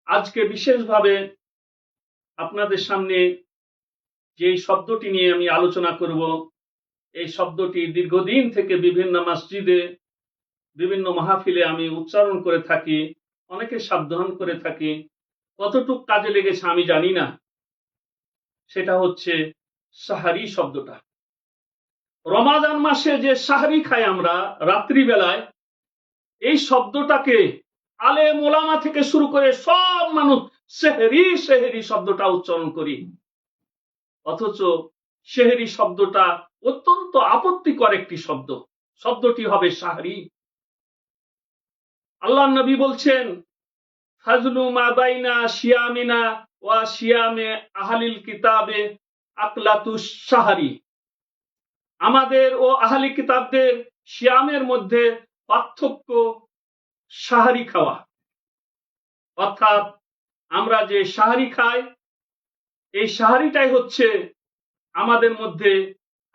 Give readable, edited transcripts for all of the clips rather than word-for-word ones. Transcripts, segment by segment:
আজকে বিশেষভাবে আপনাদের সামনে যে শব্দটি নিয়ে আমি আলোচনা করব, এই শব্দটি দীর্ঘদিন থেকে বিভিন্ন মসজিদে, বিভিন্ন মাহফিলে আমি উচ্চারণ করে থাকি, অনেকে সাবধান করে থাকি। কতটুক কাজে লেগেছে আমি জানি না। সেটা হচ্ছে সাহারি শব্দটা। রমাদান মাসে যে সাহারি খাই আমরা রাত্রিবেলায়, এই শব্দটাকে আলেম ওলামা থেকে শুরু করে সব মানুষ সেহরি সেহরি শব্দটা উচ্চারণ করি, অথচ সেহরি শব্দটা অত্যন্ত আপত্তিকর একটি শব্দ। শব্দটি হবে সাহরি। আল্লাহ নবী বলছেন, ফাজলু মা বাইনা শিয়ামিনা ওয়া শিয়ামে আহলিল কিতাবে আকলাতুস সাহরি। আমাদের ও আহলি কিতাবদের শিয়ামের মধ্যে পার্থক্য সাহারি খাওয়া। অর্থাৎ আমরা যে সাহারি খাই, এই সাহারিটাই হচ্ছে আমাদের মধ্যে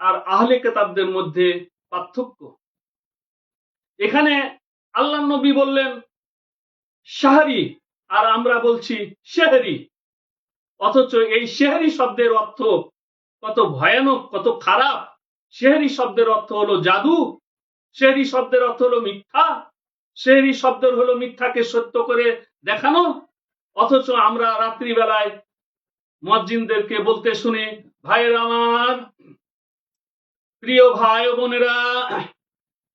আর আহলে কিতাবদের মধ্যে পার্থক্য। এখানে আল্লাহ নবী বললেন সাহারি, আর আমরা বলছি সেহরি। অথচ এই সেহরি শব্দের অর্থ কত ভয়ানক, কত খারাপ। সেহরি শব্দের অর্থ হলো জাদু, সেহরি শব্দের অর্থ হলো মিথ্যা, সেহরি শব্দের হলো মিথ্যাকে সত্য করে দেখানো। অথচ আমরা রাত্রিবেলায় মুয়াজ্জিনদেরকে বলতে শুনি, ভাইয়েরা আমার, প্রিয় ভাই ও বোনেরা,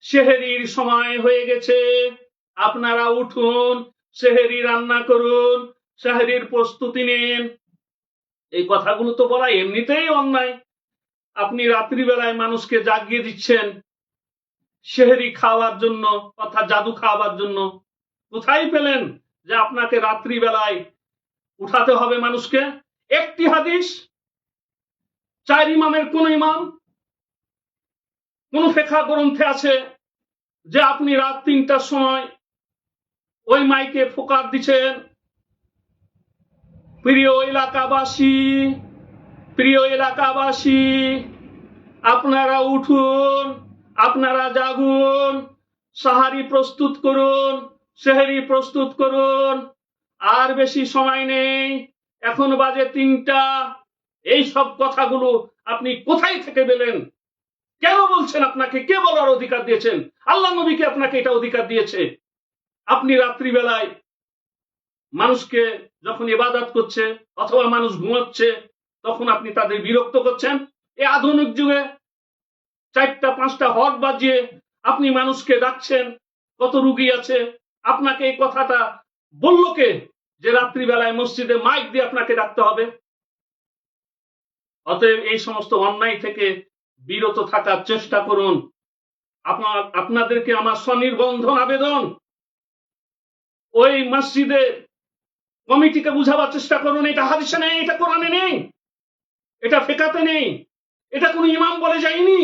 সেহরির সময় হয়ে গেছে, আপনারা উঠুন, সেহরি রান্না করুন, সেহরির প্রস্তুতি নিন। এই কথাগুলো তো বলা এমনিতেই অন্যায়। আপনি রাত্রিবেলায় মানুষকে জাগিয়ে দিচ্ছেন সেহরি খাওয়ার জন্য, অর্থাৎ জাদু খাওয়ার জন্য। কোথায় পেলেন যে আপনাকে রাত্রিবেলায় উঠাতে হবে মানুষকে? একটি হাদিস, 4 ইমামের কোন ইমাম, কোন ফিকহ গ্রন্থে আছে যে আপনি রাত 3টার সময় ওই মাইকে ফোকার দিচ্ছেন, প্রিয় এলাকাবাসী, প্রিয় এলাকাবাসী, আপনারা উঠুন, আপনারা জাগুন, সাহারি প্রস্তুত করুন, সেহরি প্রস্তুত করুন, আর বেশি সময় নেই, এখন বাজে 3টা। এই সব কথাগুলো আপনি কোথায় থেকে পেলেন? কেন বলছেন? আপনাকে কে বলার অধিকার দিয়েছেন? আল্লাহ নবীকে আপনাকে এটা অধিকার দিয়েছে। আপনি রাত্রিবেলায় মানুষকে যখন ইবাদত করছে অথবা মানুষ ঘুমাচ্ছে, তখন আপনি তাদের বিরক্ত করছেন। এই আধুনিক যুগে 4টা 5টা হর্ন বাজিয়ে আপনি মানুষকে ডাকছেন। কত রুগী আছে, আপনাকে এই কথাটা বলল কে যে রাত্রিবেলায় মসজিদে মাইক দিয়ে আপনাকে ডাকতে হবে? অতএব এই সমস্ত অন্যায় থেকে বিরত থাকার চেষ্টা করুন। আপনাদেরকে আমার স্বনির্বন্ধন আবেদন, ওই মসজিদে কমিটিকে বুঝাবার চেষ্টা করুন, এটা হাদিসে নেই, এটা কোরআনে নেই, এটা ফিকহে নেই, এটা কোন ইমাম বলে যায়নি।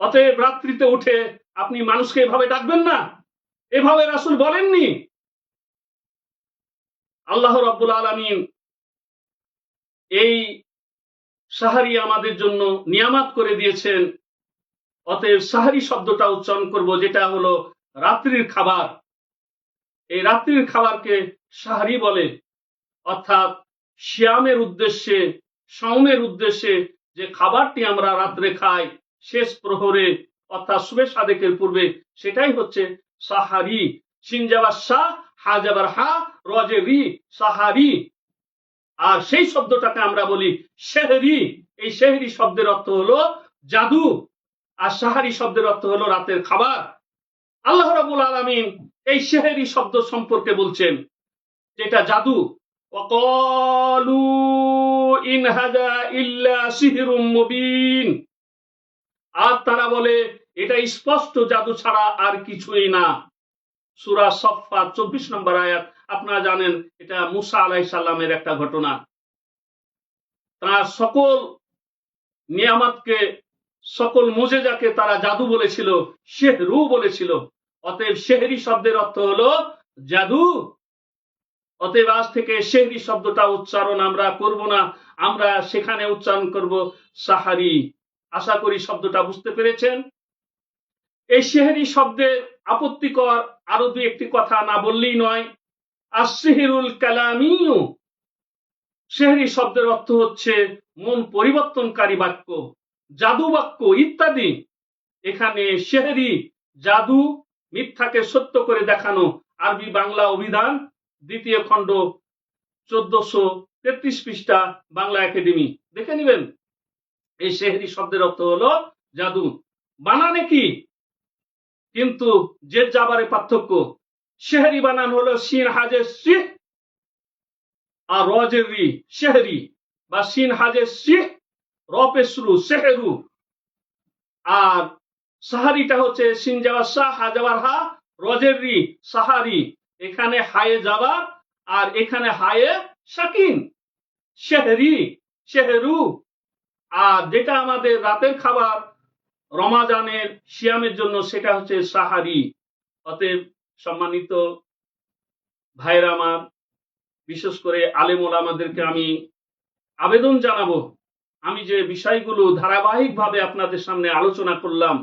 অতএব রাত্রিতে উঠে আপনি মানুষকে এভাবে ডাকবেন না, এভাবে রাসূল বলেননি। আল্লাহ রাব্বুল আলামিন এই সাহারি আমাদের জন্য নিয়ামত করে দিয়েছেন। অতএব সাহারি শব্দটা উচ্চারণ করব, যেটা হলো রাত্রির খাবার। এই রাত্রির খাবারকে সাহারি বলে। অর্থাৎ সিয়ামের উদ্দেশ্যে, সাওমের উদ্দেশ্যে যে খাবারটি আমরা রাত্রে খাই শেষ প্রহরে, অর্থাৎ সুবে সাদেকের পূর্বে, সেটাই হচ্ছে সাহারি। শিন জাবার শাহ, হা জাবার হা, রজে রি, সাহারি। আর সেই শব্দটাকে আমরা বলি সেহরি। এই সেহরি শব্দের অর্থ হলো জাদু, আর সাহারি শব্দের অর্থ হলো রাতের খাবার। আল্লাহ রাব্বুল আলামিন এই সেহরি শব্দ সম্পর্কে বলছেন যেটা জাদু। ওয়াকালু ইন হাযা ইল্লা সিহরুম মুবিন। আর তারা বলে এটা স্পষ্ট জাদু ছাড়া আর কিছুই না। সূরা সফফাত 24 নম্বর আয়াত। আপনারা জানেন এটা মুসা আলাইহিস সালামের একটা ঘটনা। তার সকল নিয়ামতকে, সকল মুজিজাকে তারা জাদু বলেছিল, সেহরু বলেছিল। অতএব সেহরি শব্দের অর্থ হলো জাদু। অতএব আজ থেকে সেহরি শব্দটা উচ্চারণ আমরা করব না, আমরা সেখানে উচ্চারণ করব সাহারি। আশা করি শব্দটা বুঝতে পেরেছেন। এই সেহরি শব্দের আপত্তিকর আরো 2-1টি কথা না বললেই নয়। আসসিহরুল কালামিয়ু, সেহরি শব্দের অর্থ হচ্ছে মন পরিবর্তনকারী বাক্য, জাদু বাক্য ইত্যাদি। এখানে সেহরি জাদু, মিথ্যাকে সত্য করে দেখানো। আরবি বাংলা অভিধান 2য় খণ্ড 1433 পৃষ্ঠা, বাংলা একাডেমি, দেখে নিবেন। এই সেহরি শব্দের অর্থ হলো জাদু। বানানে কি কিন্তু যে জাবারে পার্থক্য। সেহরি বানান হলো সিন হাজের সিহ আর রজের রি, সেহরি, বা সিন হাজের সিহ রপেসরু সেহেরু। আর সাহারিটা হচ্ছে সিন যাবার সা, হা যাবার হা, রজের রি, সাহারি। এখানে হায়ে যাবার আর এখানে হায়ে সাকিন, সেহরি, সেহেরু। আর যেটা আমাদের রাতের খাবার রমাজানের সিয়ামের জন্য, সেটা হচ্ছে সাহারি। অতএব সম্মানিত ভাইরা আমার, বিশেষ করে আলেম ওলামাদেরকে আমি আবেদন জানাবো, আমি যে বিষয়গুলো ধারাবাহিকভাবে আপনাদের সামনে আলোচনা করলাম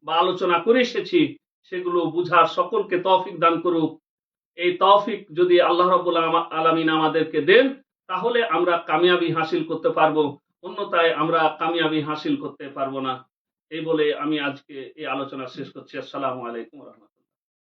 বা আলোচনা করে এসেছি, সেগুলো বুঝার সকলকে তৌফিক দান করুক। এই তৌফিক যদি আল্লাহ রাব্বুল আলামিন আমাদেরকে দেন, তাহলে আমরা কামিয়াবি হাসিল করতে পারবো, অন্যথায় আমরা কামিয়াবি হাসিল করতে পারবো না। এই বলে আমি আজকে এই আলোচনা শেষ করছি। আসসালামু আলাইকুম ওয়া রাহমাতুল্লাহ।